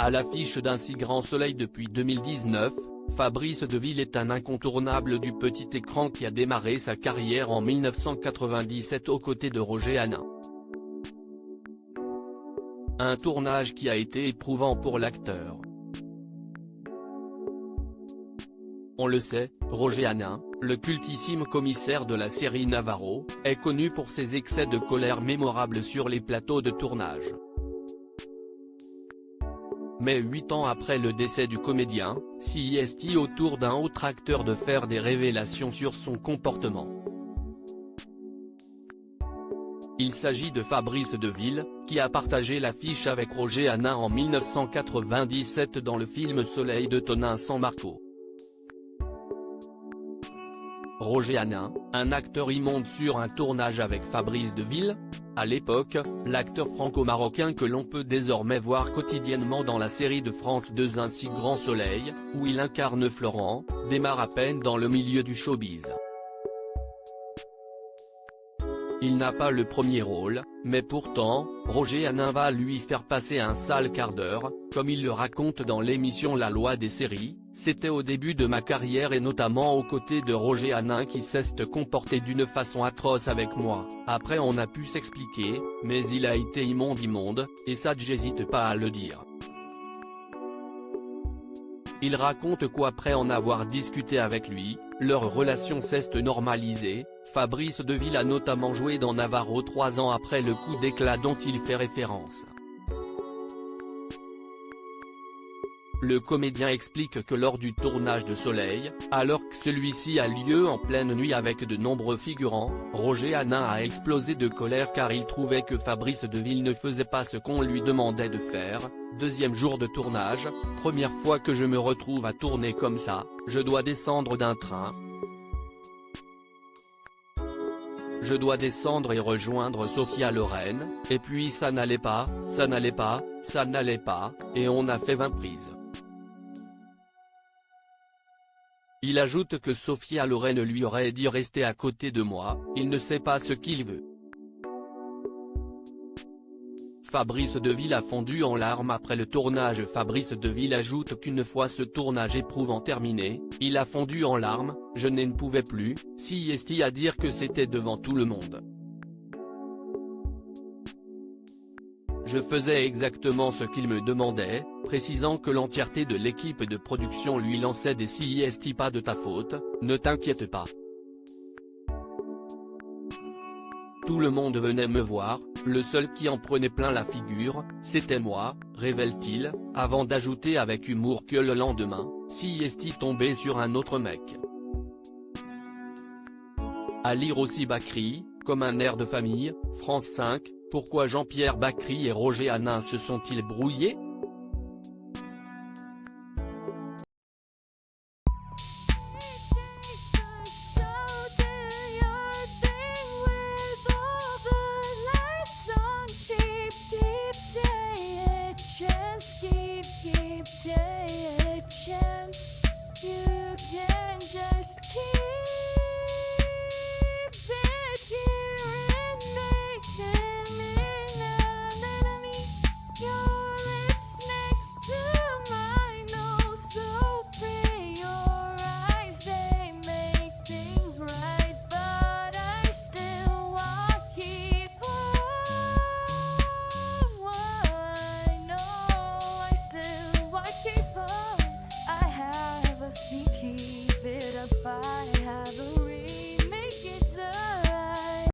À l'affiche d'un si grand soleil depuis 2019, Fabrice Deville est un incontournable du petit écran qui a démarré sa carrière en 1997 aux côtés de Roger Hanin. Un tournage qui a été éprouvant pour l'acteur. On le sait, Roger Hanin, le cultissime commissaire de la série Navarro, est connu pour ses excès de colère mémorables sur les plateaux de tournage. Mais 8 ans après le décès du comédien, s'est au tour d'un autre acteur de faire des révélations sur son comportement. Il s'agit de Fabrice Deville, qui a partagé l'affiche avec Roger Hanin en 1997 dans le film Soleil de Tonin San Marco. Roger Hanin, un acteur immonde sur un tournage avec Fabrice Deville. À l'époque, l'acteur franco-marocain que l'on peut désormais voir quotidiennement dans la série de France 2 Un si grand soleil, où il incarne Florent, démarre à peine dans le milieu du showbiz. Il n'a pas le premier rôle, mais pourtant, Roger Hanin va lui faire passer un sale quart d'heure, comme il le raconte dans l'émission La Loi des séries. C'était au début de ma carrière et notamment aux côtés de Roger Hanin qui s'est comporté d'une façon atroce avec moi. Après on a pu s'expliquer, mais il a été immonde, et ça j'hésite pas à le dire. Il raconte qu'après en avoir discuté avec lui, leur relation s'est normalisée. Fabrice Deville a notamment joué dans Navarro 3 ans après le coup d'éclat dont il fait référence. Le comédien explique que lors du tournage de Soleil, alors que celui-ci a lieu en pleine nuit avec de nombreux figurants, Roger Hanin a explosé de colère car il trouvait que Fabrice Deville ne faisait pas ce qu'on lui demandait de faire. Deuxième jour de tournage, première fois que je me retrouve à tourner comme ça, je dois descendre d'un train. Je dois descendre et rejoindre Sophia Loren, et puis ça n'allait pas, et on a fait 20 prises. Il ajoute que Sophia Loren lui aurait dit rester à côté de moi, il ne sait pas ce qu'il veut. Fabrice Deville a fondu en larmes après le tournage. Fabrice Deville ajoute qu'une fois ce tournage éprouvant terminé, il a fondu en larmes, je ne pouvais plus, s'est à dire que c'était devant tout le monde. Je faisais exactement ce qu'il me demandait, précisant que l'entièreté de l'équipe de production lui lançait des « pas de ta faute, ne t'inquiète pas ». Tout le monde venait me voir, le seul qui en prenait plein la figure, c'était moi, révèle-t-il, avant d'ajouter avec humour que le lendemain, s'est tombé sur un autre mec. À lire aussi Bakri, comme un air de famille, France 5, pourquoi Jean-Pierre Bacri et Roger Hanin se sont-ils brouillés? Keep it up.